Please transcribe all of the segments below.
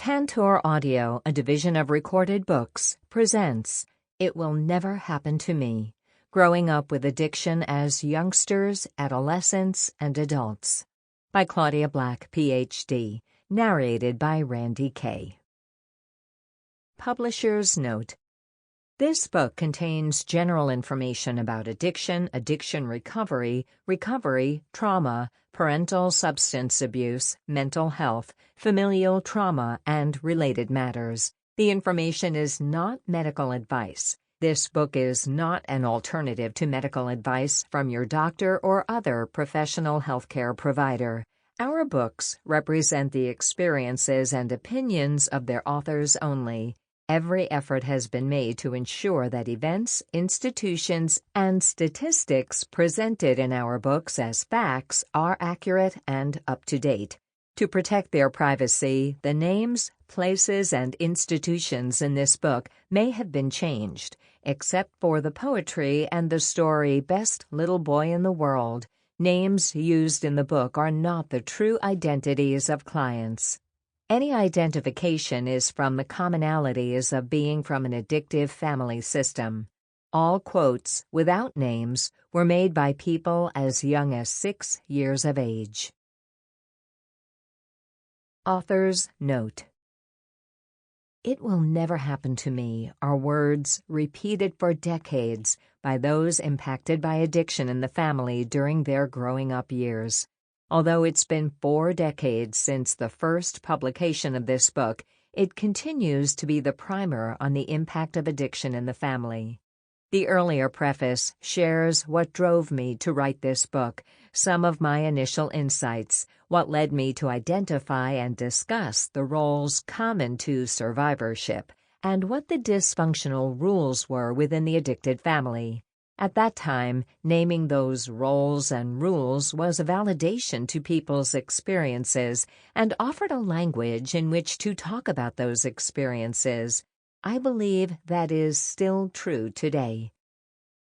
Tantor Audio, a division of Recorded Books, presents It Will Never Happen to Me, Growing Up with Addiction as Youngsters, Adolescents, and Adults, by Claudia Black, Ph.D., narrated by Randye, Kaye. Publisher's Note: This book contains general information about addiction, addiction recovery, trauma, parental substance abuse, mental health, familial trauma, and related matters. The information is not medical advice. This book is not an alternative to medical advice from your doctor or other professional healthcare provider. Our books represent the experiences and opinions of their authors only. Every effort has been made to ensure that events, institutions, and statistics presented in our books as facts are accurate and up to date. To protect their privacy, the names, places, and institutions in this book may have been changed, except for the poetry and the story Best Little Boy in the World. Names used in the book are not the true identities of clients. Any identification is from the commonalities of being from an addictive family system. All quotes, without names, were made by people as young as 6 years of age. Author's Note: It will never happen to me are words repeated for decades by those impacted by addiction in the family during their growing up years. Although it's been 4 decades since the first publication of this book, it continues to be the primer on the impact of addiction in the family. The earlier preface shares what drove me to write this book, some of my initial insights, what led me to identify and discuss the roles common to survivorship, and what the dysfunctional rules were within the addicted family. At that time, naming those roles and rules was a validation to people's experiences and offered a language in which to talk about those experiences. I believe that is still true today.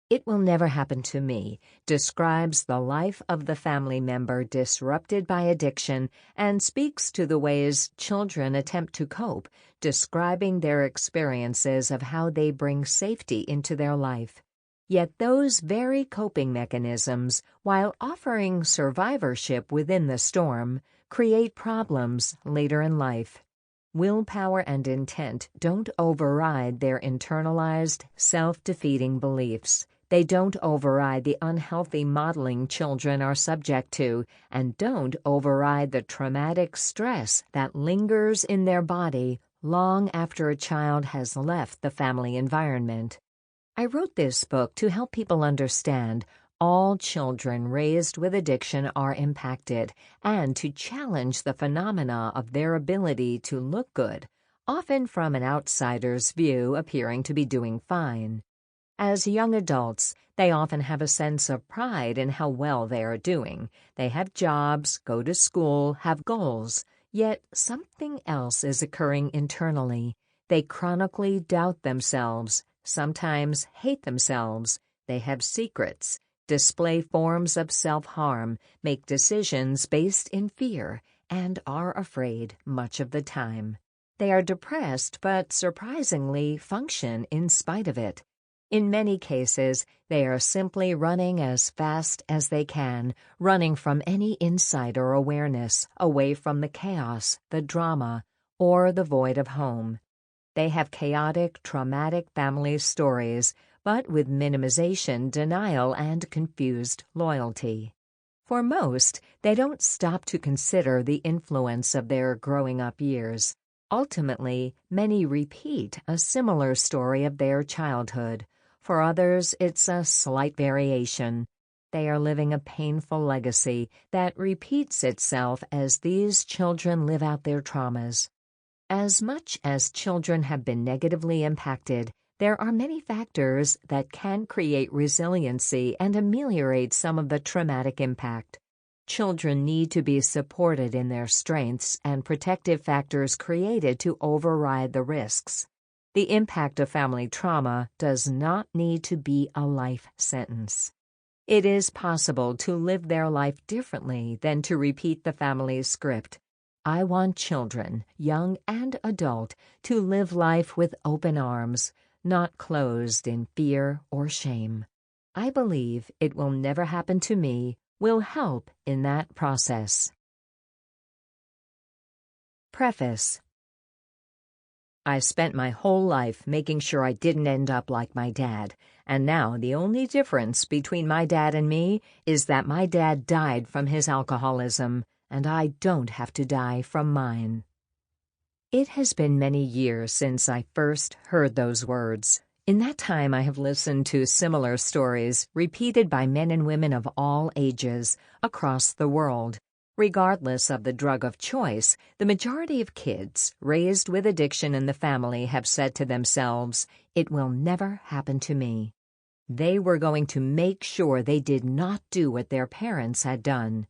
It Will Never Happen to Me describes the life of the family member disrupted by addiction and speaks to the ways children attempt to cope, describing their experiences of how they bring safety into their life. Yet those very coping mechanisms, while offering survivorship within the storm, create problems later in life. Willpower and intent don't override their internalized, self-defeating beliefs. They don't override the unhealthy modeling children are subject to, and don't override the traumatic stress that lingers in their body long after a child has left the family environment. I wrote this book to help people understand all children raised with addiction are impacted, and to challenge the phenomena of their ability to look good, often from an outsider's view appearing to be doing fine. As young adults, they often have a sense of pride in how well they are doing. They have jobs, go to school, have goals, yet something else is occurring internally. They chronically doubt themselves, sometimes hate themselves. They have secrets, display forms of self-harm, make decisions based in fear, and are afraid much of the time. They are depressed but surprisingly function in spite of it. In many cases, they are simply running as fast as they can, running from any insight or awareness, away from the chaos, the drama, or the void of home. They have chaotic, traumatic family stories, but with minimization, denial, and confused loyalty. For most, they don't stop to consider the influence of their growing up years. Ultimately, many repeat a similar story of their childhood. For others, it's a slight variation. They are living a painful legacy that repeats itself as these children live out their traumas. As much as children have been negatively impacted, there are many factors that can create resiliency and ameliorate some of the traumatic impact. Children need to be supported in their strengths and protective factors created to override the risks. The impact of family trauma does not need to be a life sentence. It is possible to live their life differently than to repeat the family's script. I want children, young and adult, to live life with open arms, not closed in fear or shame. I believe It Will Never Happen to Me will help in that process. Preface. I spent my whole life making sure I didn't end up like my dad, and now the only difference between my dad and me is that my dad died from his alcoholism, and I don't have to die from mine. It has been many years since I first heard those words. In that time, I have listened to similar stories repeated by men and women of all ages across the world. Regardless of the drug of choice, the majority of kids raised with addiction in the family have said to themselves, "It will never happen to me." They were going to make sure they did not do what their parents had done.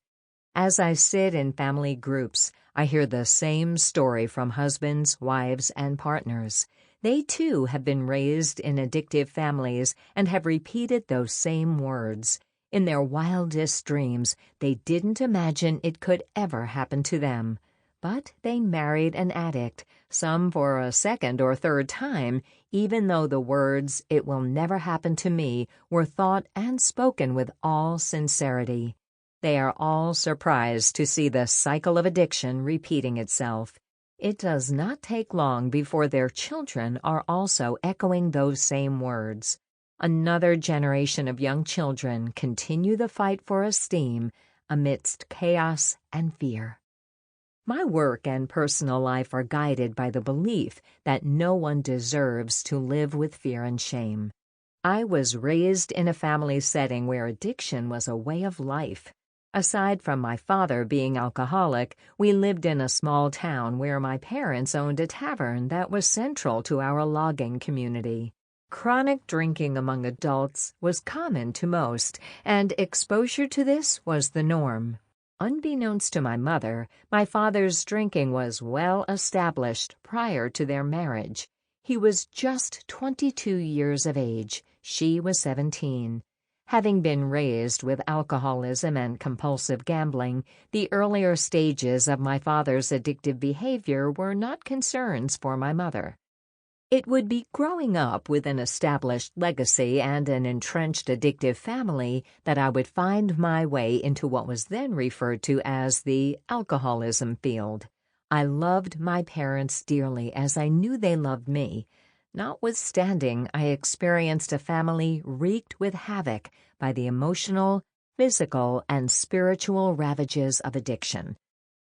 As I sit in family groups, I hear the same story from husbands, wives, and partners. They, too, have been raised in addictive families and have repeated those same words. In their wildest dreams, they didn't imagine it could ever happen to them. But they married an addict, some for a second or third time, even though the words, "It will never happen to me," were thought and spoken with all sincerity. They are all surprised to see the cycle of addiction repeating itself. It does not take long before their children are also echoing those same words. Another generation of young children continue the fight for esteem amidst chaos and fear. My work and personal life are guided by the belief that no one deserves to live with fear and shame. I was raised in a family setting where addiction was a way of life. Aside from my father being alcoholic, we lived in a small town where my parents owned a tavern that was central to our logging community. Chronic drinking among adults was common to most, and exposure to this was the norm. Unbeknownst to my mother, my father's drinking was well established prior to their marriage. He was just 22 years of age. She was 17. Having been raised with alcoholism and compulsive gambling, the earlier stages of my father's addictive behavior were not concerns for my mother. It would be growing up with an established legacy and an entrenched addictive family that I would find my way into what was then referred to as the alcoholism field. I loved my parents dearly as I knew they loved me. Notwithstanding, I experienced a family wreaked with havoc by the emotional, physical, and spiritual ravages of addiction.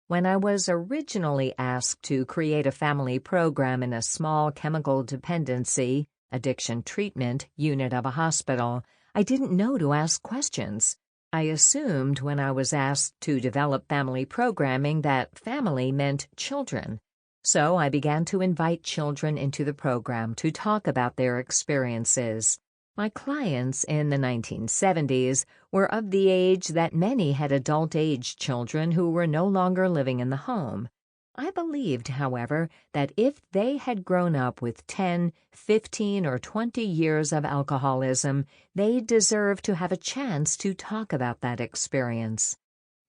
When I was originally asked to create a family program in a small chemical dependency, addiction treatment unit of a hospital, I didn't know to ask questions. I assumed when I was asked to develop family programming that family meant children. So I began to invite children into the program to talk about their experiences. My clients in the 1970s were of the age that many had adult-age children who were no longer living in the home. I believed, however, that if they had grown up with 10, 15, or 20 years of alcoholism, they deserved to have a chance to talk about that experience.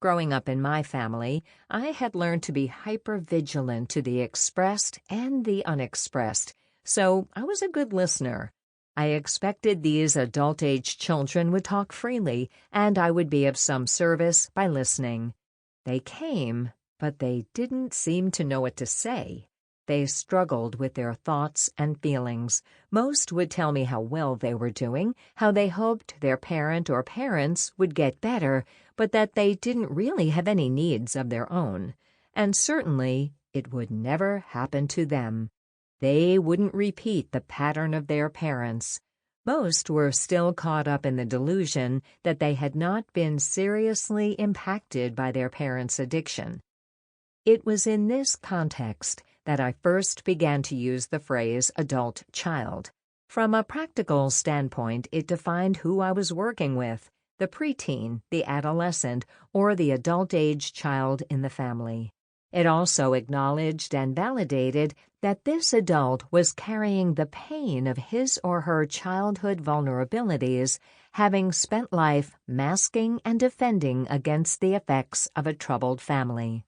Growing up in my family, I had learned to be hyper-vigilant to the expressed and the unexpressed, so I was a good listener. I expected these adult-age children would talk freely, and I would be of some service by listening. They came, but they didn't seem to know what to say. They struggled with their thoughts and feelings. Most would tell me how well they were doing, how they hoped their parent or parents would get better, but that they didn't really have any needs of their own. And certainly, it would never happen to them. They wouldn't repeat the pattern of their parents. Most were still caught up in the delusion that they had not been seriously impacted by their parents' addiction. It was in this context that I first began to use the phrase adult child. From a practical standpoint, it defined who I was working with, the preteen, the adolescent, or the adult-age child in the family. It also acknowledged and validated that this adult was carrying the pain of his or her childhood vulnerabilities, having spent life masking and defending against the effects of a troubled family.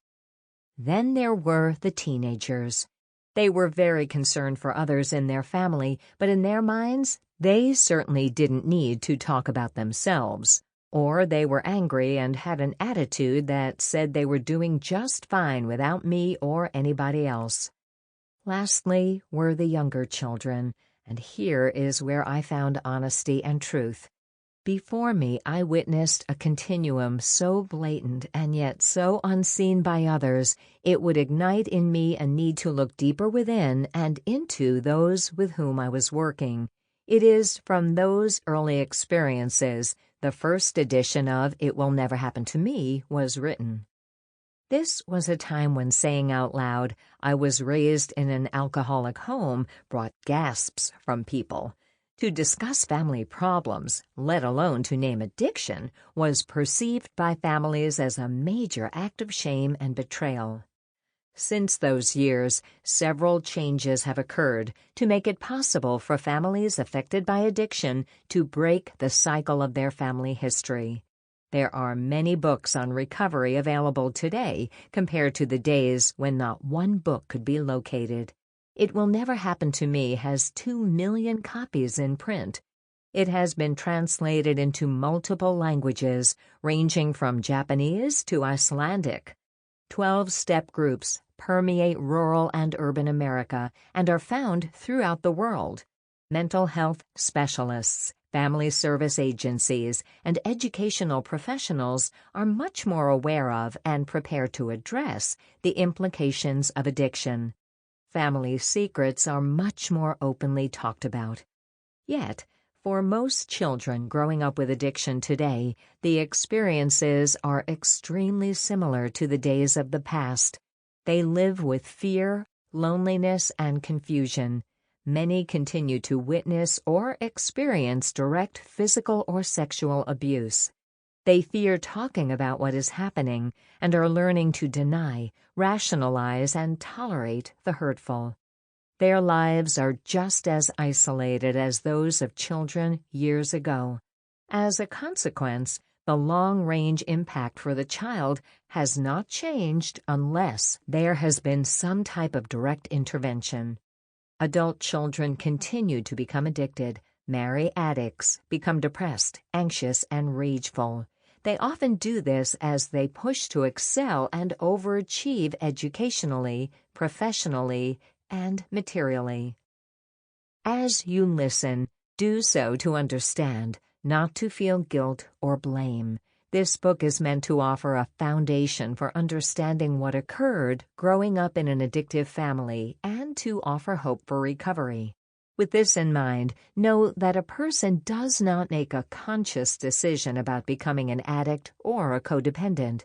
Then there were the teenagers. They were very concerned for others in their family, but in their minds, they certainly didn't need to talk about themselves. Or they were angry and had an attitude that said they were doing just fine without me or anybody else. Lastly were the younger children, and here is where I found honesty and truth. Before me, I witnessed a continuum so blatant and yet so unseen by others, it would ignite in me a need to look deeper within and into those with whom I was working. It is from those early experiences the first edition of It Will Never Happen to Me was written. This was a time when saying out loud, "I was raised in an alcoholic home," brought gasps from people. To discuss family problems, let alone to name addiction, was perceived by families as a major act of shame and betrayal. Since those years, several changes have occurred to make it possible for families affected by addiction to break the cycle of their family history. There are many books on recovery available today compared to the days when not one book could be located. It Will Never Happen to Me has 2 million copies in print. It has been translated into multiple languages, ranging from Japanese to Icelandic. 12-step groups permeate rural and urban America and are found throughout the world. Mental health specialists, family service agencies, and educational professionals are much more aware of and prepared to address the implications of addiction. Family secrets are much more openly talked about. Yet, for most children growing up with addiction today, the experiences are extremely similar to the days of the past. They live with fear, loneliness, and confusion. Many continue to witness or experience direct physical or sexual abuse. They fear talking about what is happening and are learning to deny, rationalize, and tolerate the hurtful. Their lives are just as isolated as those of children years ago. As a consequence, the long-range impact for the child has not changed unless there has been some type of direct intervention. Adult children continue to become addicted, marry addicts, become depressed, anxious, and rageful. They often do this as they push to excel and overachieve educationally, professionally, and materially. As you listen, do so to understand, not to feel guilt or blame. This book is meant to offer a foundation for understanding what occurred growing up in an addictive family and to offer hope for recovery. With this in mind, know that a person does not make a conscious decision about becoming an addict or a codependent.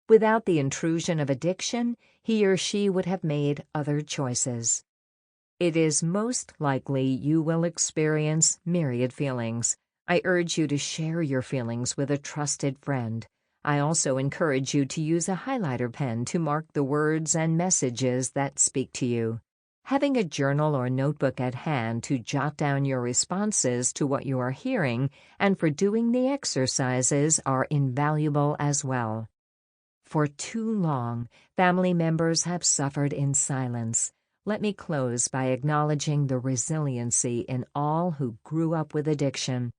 Without the intrusion of addiction, he or she would have made other choices. It is most likely you will experience myriad feelings. I urge you to share your feelings with a trusted friend. I also encourage you to use a highlighter pen to mark the words and messages that speak to you. Having a journal or notebook at hand to jot down your responses to what you are hearing and for doing the exercises are invaluable as well. For too long, family members have suffered in silence. Let me close by acknowledging the resiliency in all who grew up with addiction.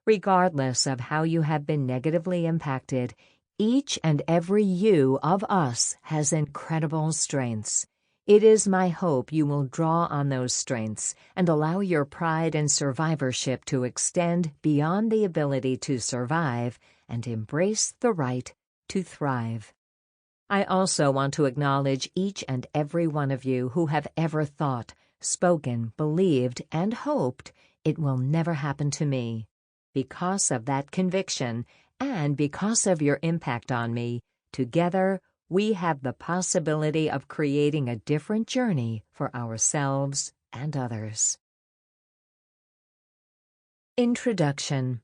Regardless of how you have been negatively impacted, each and every you of us has incredible strengths. It is my hope you will draw on those strengths and allow your pride and survivorship to extend beyond the ability to survive and embrace the right to thrive. I also want to acknowledge each and every one of you who have ever thought, spoken, believed, and hoped it will never happen to me. Because of that conviction and because of your impact on me, together we have the possibility of creating a different journey for ourselves and others. Introduction.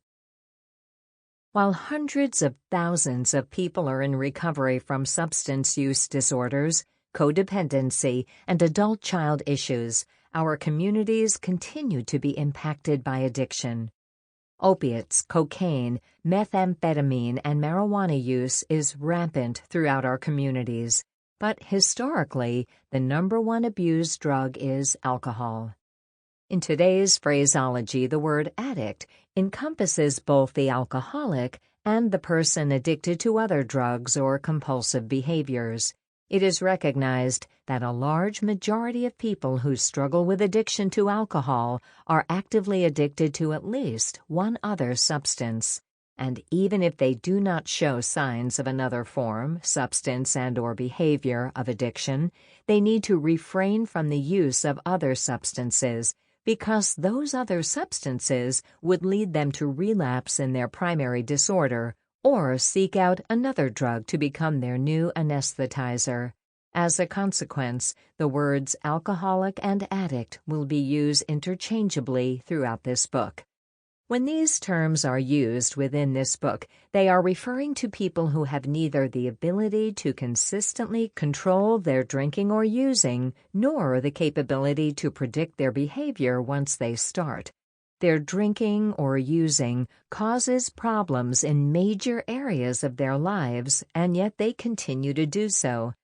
While hundreds of thousands of people are in recovery from substance use disorders, codependency, and adult-child issues, our communities continue to be impacted by addiction. Opiates, cocaine, methamphetamine, and marijuana use is rampant throughout our communities. But historically, the number one abused drug is alcohol. In today's phraseology, the word addict encompasses both the alcoholic and the person addicted to other drugs or compulsive behaviors. It is recognized that a large majority of people who struggle with addiction to alcohol are actively addicted to at least one other substance. And even if they do not show signs of another form, substance, and/or behavior of addiction, they need to refrain from the use of other substances because those other substances would lead them to relapse in their primary disorder or seek out another drug to become their new anesthetizer. As a consequence, the words alcoholic and addict will be used interchangeably throughout this book. When these terms are used within this book, they are referring to people who have neither the ability to consistently control their drinking or using, nor the capability to predict their behavior once they start. Their drinking or using causes problems in major areas of their lives, and yet they continue to do so.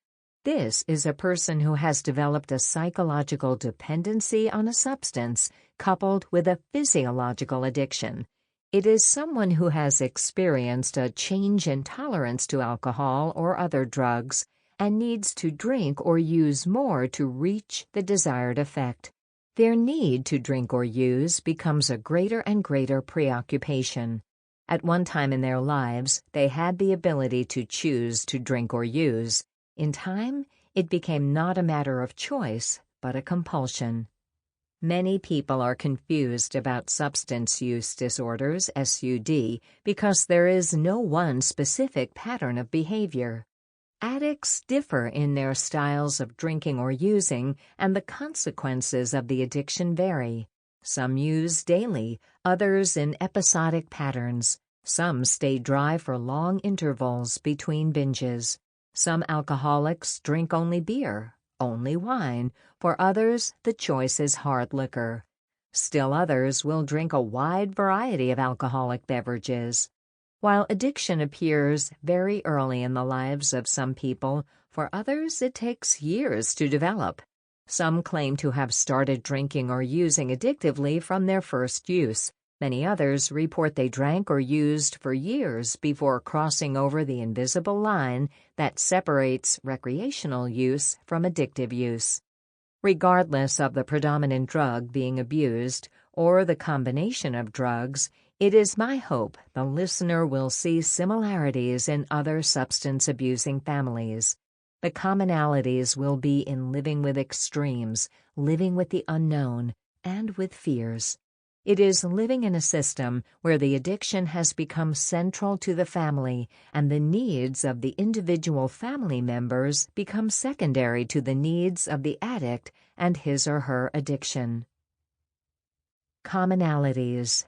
This is a person who has developed a psychological dependency on a substance coupled with a physiological addiction. It is someone who has experienced a change in tolerance to alcohol or other drugs and needs to drink or use more to reach the desired effect. Their need to drink or use becomes a greater and greater preoccupation. At one time in their lives, they had the ability to choose to drink or use. In time, it became not a matter of choice, but a compulsion. Many people are confused about substance use disorders, SUD, because there is no one specific pattern of behavior. Addicts differ in their styles of drinking or using, and the consequences of the addiction vary. Some use daily, others in episodic patterns. Some stay dry for long intervals between binges. Some alcoholics drink only beer, only wine. For others, the choice is hard liquor. Still others will drink a wide variety of alcoholic beverages. While addiction appears very early in the lives of some people, for others it takes years to develop. Some claim to have started drinking or using addictively from their first use. Many others report they drank or used for years before crossing over the invisible line that separates recreational use from addictive use. Regardless of the predominant drug being abused or the combination of drugs, it is my hope the listener will see similarities in other substance-abusing families. The commonalities will be in living with extremes, living with the unknown, and with fears. It is living in a system where the addiction has become central to the family and the needs of the individual family members become secondary to the needs of the addict and his or her addiction. Commonalities.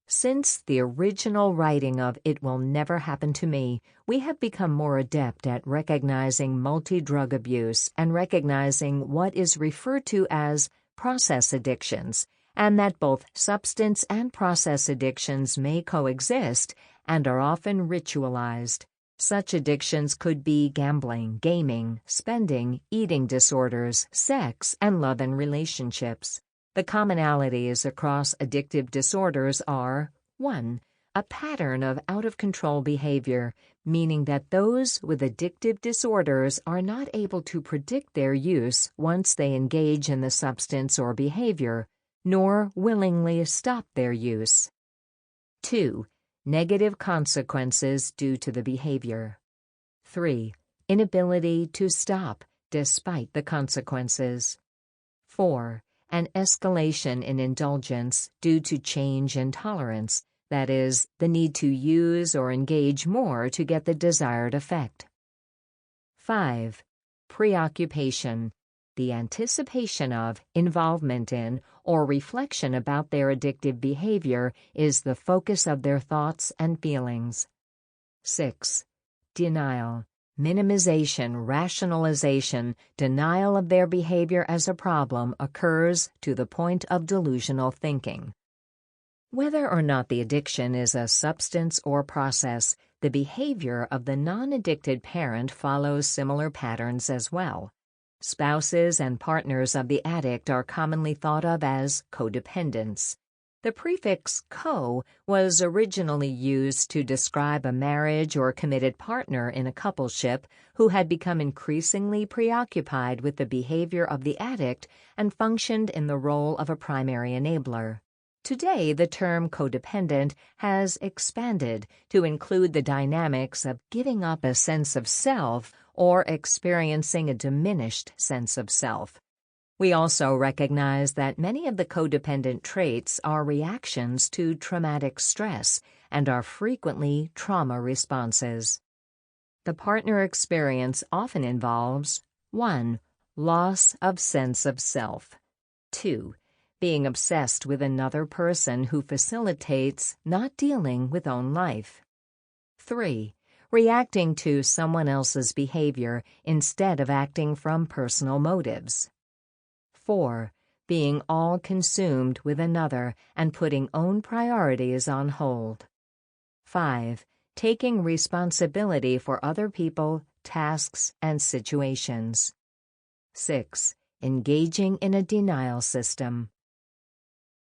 Since the original writing of It Will Never Happen to Me, we have become more adept at recognizing multi-drug abuse and recognizing what is referred to as process addictions, and that both substance and process addictions may coexist and are often ritualized. Such addictions could be gambling, gaming, spending, eating disorders, sex, and love and relationships. The commonalities across addictive disorders are 1. A pattern of out-of-control behavior, meaning that those with addictive disorders are not able to predict their use once they engage in the substance or behavior, nor willingly stop their use. 2. Negative consequences due to the behavior. 3. Inability to stop despite the consequences. 4. An escalation in indulgence due to change in tolerance, that is, the need to use or engage more to get the desired effect. 5. Preoccupation, the anticipation of, involvement in, or reflection about their addictive behavior is the focus of their thoughts and feelings. 6. Denial, minimization, rationalization, denial of their behavior as a problem occurs to the point of delusional thinking. Whether or not the addiction is a substance or process, the behavior of the non-addicted parent follows similar patterns as well. Spouses and partners of the addict are commonly thought of as codependents. The prefix co was originally used to describe a marriage or committed partner in a coupleship who had become increasingly preoccupied with the behavior of the addict and functioned in the role of a primary enabler. Today, the term codependent has expanded to include the dynamics of giving up a sense of self or experiencing a diminished sense of self. We also recognize that many of the codependent traits are reactions to traumatic stress and are frequently trauma responses. The partner experience often involves 1. Loss of sense of self. 2. Being obsessed with another person who facilitates not dealing with own life. 3. Reacting to someone else's behavior instead of acting from personal motives. 4. Being all-consumed with another and putting own priorities on hold. 5. Taking responsibility for other people, tasks, and situations. 6. Engaging in a denial system.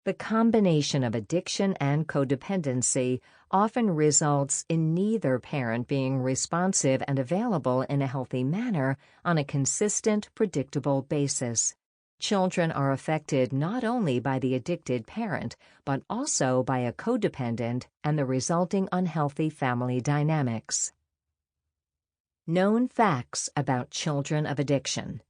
The combination of addiction and codependency often results in neither parent being responsive and available in a healthy manner on a consistent, predictable basis. Children are affected not only by the addicted parent, but also by a codependent and the resulting unhealthy family dynamics. Known facts about children of addiction.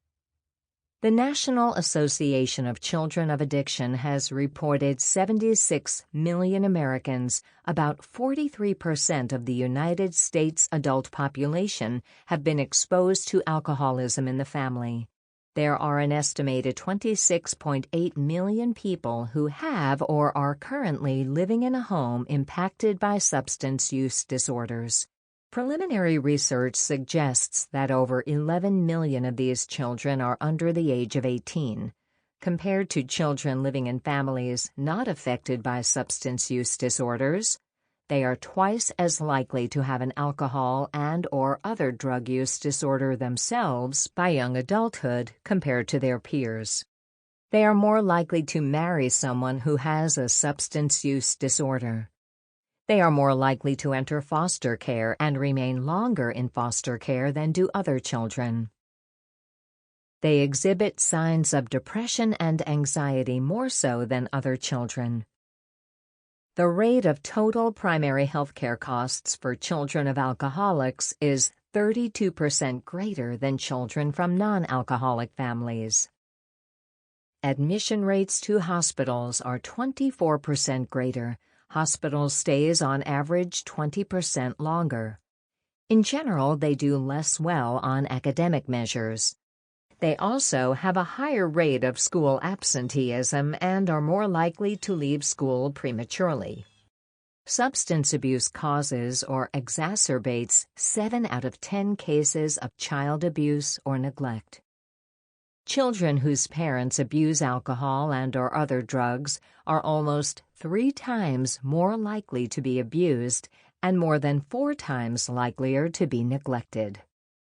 The National Association of Children of Addiction has reported 76 million Americans, about 43% of the United States adult population, have been exposed to alcoholism in the family. There are an estimated 26.8 million people who have or are currently living in a home impacted by substance use disorders. Preliminary research suggests that over 11 million of these children are under the age of 18. Compared to children living in families not affected by substance use disorders, they are twice as likely to have an alcohol and/or other drug use disorder themselves by young adulthood compared to their peers. They are more likely to marry someone who has a substance use disorder. They are more likely to enter foster care and remain longer in foster care than do other children. They exhibit signs of depression and anxiety more so than other children. The rate of total primary health care costs for children of alcoholics is 32% greater than children from non-alcoholic families. Admission rates to hospitals are 24% greater. Hospital stays on average 20% longer. In general, they do less well on academic measures. They also have a higher rate of school absenteeism and are more likely to leave school prematurely. Substance abuse causes or exacerbates 7 out of 10 cases of child abuse or neglect. Children whose parents abuse alcohol and/or other drugs are almost 3 times more likely to be abused and more than 4 times likelier to be neglected.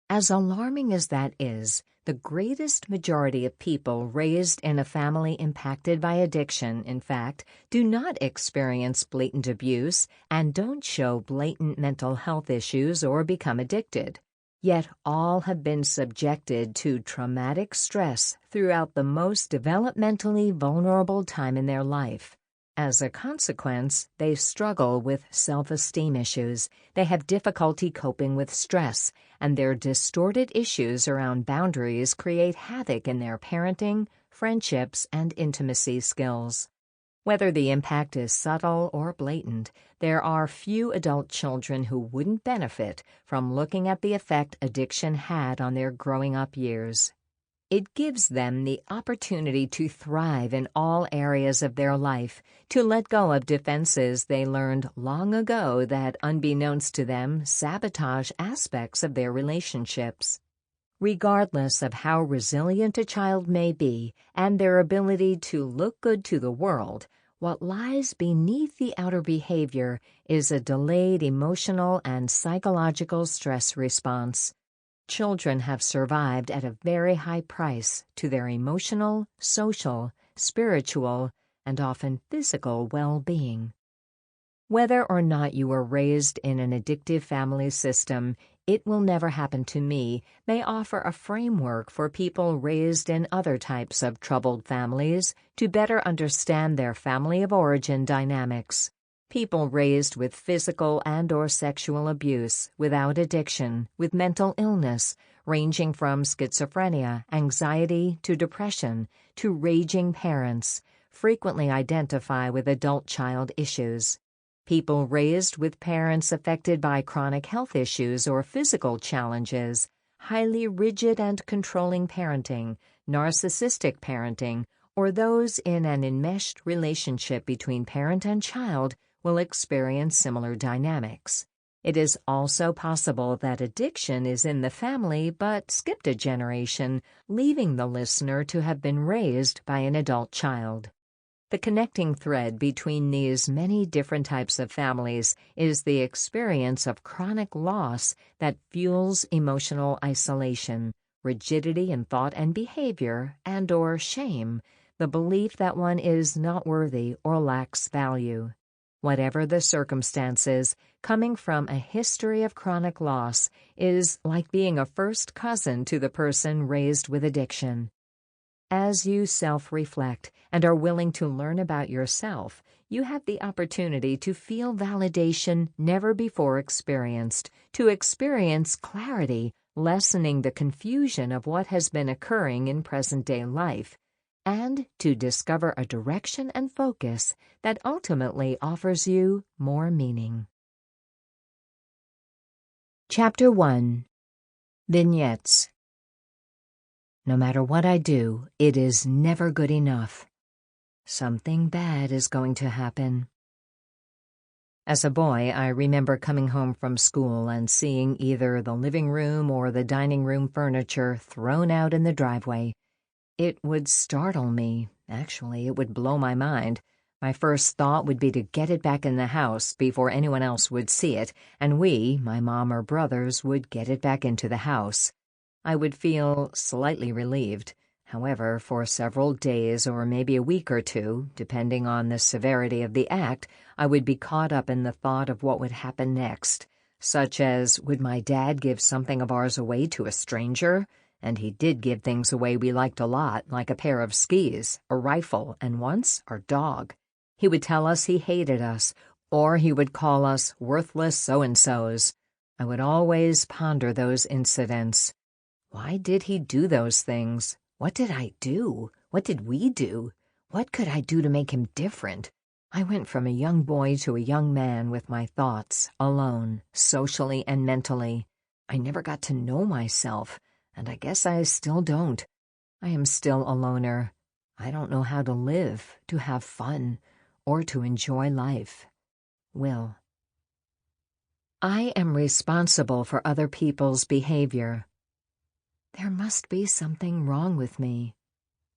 As alarming as that is, the greatest majority of people raised in a family impacted by addiction, in fact, do not experience blatant abuse and don't show blatant mental health issues or become addicted. Yet all have been subjected to traumatic stress throughout the most developmentally vulnerable time in their life. As a consequence, they struggle with self-esteem issues, they have difficulty coping with stress, and their distorted issues around boundaries create havoc in their parenting, friendships, and intimacy skills. Whether the impact is subtle or blatant, there are few adult children who wouldn't benefit from looking at the effect addiction had on their growing-up years. It gives them the opportunity to thrive in all areas of their life, to let go of defenses they learned long ago that, unbeknownst to them, sabotage aspects of their relationships. Regardless of how resilient a child may be and their ability to look good to the world, what lies beneath the outer behavior is a delayed emotional and psychological stress response. Children have survived at a very high price to their emotional, social, spiritual, and often physical well-being. Whether or not you were raised in an addictive family system, It Will Never Happen to Me may offer a framework for people raised in other types of troubled families to better understand their family of origin dynamics. People raised with physical and/or sexual abuse, without addiction, with mental illness, ranging from schizophrenia, anxiety, to depression, to raging parents, frequently identify with adult-child issues. People raised with parents affected by chronic health issues or physical challenges, highly rigid and controlling parenting, narcissistic parenting, or those in an enmeshed relationship between parent and child will experience similar dynamics. It is also possible that addiction is in the family but skipped a generation, leaving the listener to have been raised by an adult child. The connecting thread between these many different types of families is the experience of chronic loss that fuels emotional isolation, rigidity in thought and behavior, and/or shame, the belief that one is not worthy or lacks value. Whatever the circumstances, coming from a history of chronic loss is like being a first cousin to the person raised with addiction. As you self-reflect and are willing to learn about yourself, you have the opportunity to feel validation never before experienced, to experience clarity, lessening the confusion of what has been occurring in present-day life, and to discover a direction and focus that ultimately offers you more meaning. Chapter 1. Vignettes. No matter what I do, it is never good enough. Something bad is going to happen. As a boy, I remember coming home from school and seeing either the living room or the dining room furniture thrown out in the driveway. It would startle me. Actually, it would blow my mind. My first thought would be to get it back in the house before anyone else would see it, and we, my mom or brothers, would get it back into the house. I would feel slightly relieved. However, for several days or maybe a week or two, depending on the severity of the act, I would be caught up in the thought of what would happen next, such as, would my dad give something of ours away to a stranger? And he did give things away we liked a lot, like a pair of skis, a rifle, and once our dog. He would tell us he hated us, or he would call us worthless so-and-sos. I would always ponder those incidents. Why did he do those things? What did I do? What did we do? What could I do to make him different? I went from a young boy to a young man with my thoughts, alone, socially and mentally. I never got to know myself, and I guess I still don't. I am still a loner. I don't know how to live, to have fun, or to enjoy life. Will. I am responsible for other people's behavior. There must be something wrong with me.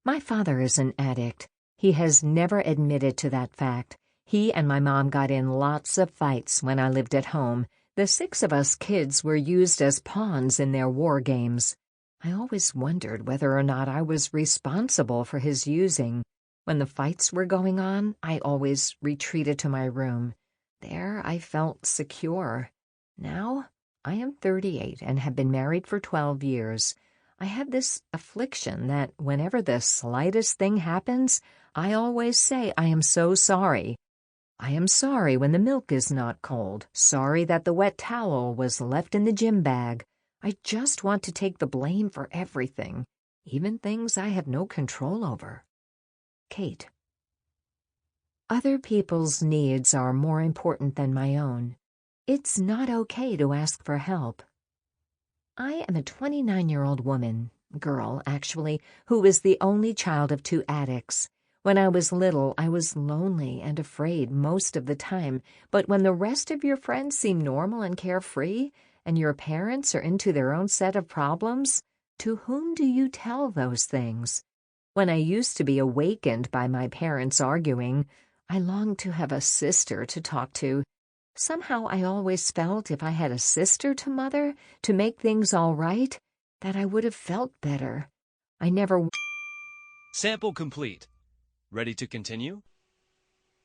My father is an addict. He has never admitted to that fact. He and my mom got in lots of fights when I lived at home. The 6 of us kids were used as pawns in their war games. I always wondered whether or not I was responsible for his using. When the fights were going on, I always retreated to my room. There I felt secure. Now, I am 38 and have been married for 12 years. I have this affliction that whenever the slightest thing happens, I always say I am so sorry. I am sorry when the milk is not cold, sorry that the wet towel was left in the gym bag. I just want to take the blame for everything, even things I have no control over. Kate. Other people's needs are more important than my own. It's not okay to ask for help. I am a 29-year-old woman, girl actually, who is the only child of 2 addicts. When I was little, I was lonely and afraid most of the time, but when the rest of your friends seem normal and carefree, and your parents are into their own set of problems, to whom do you tell those things? When I used to be awakened by my parents arguing, I longed to have a sister to talk to. Somehow I always felt if I had a sister to mother, to make things all right, that I would have felt better. I never... Sample complete. Ready to continue?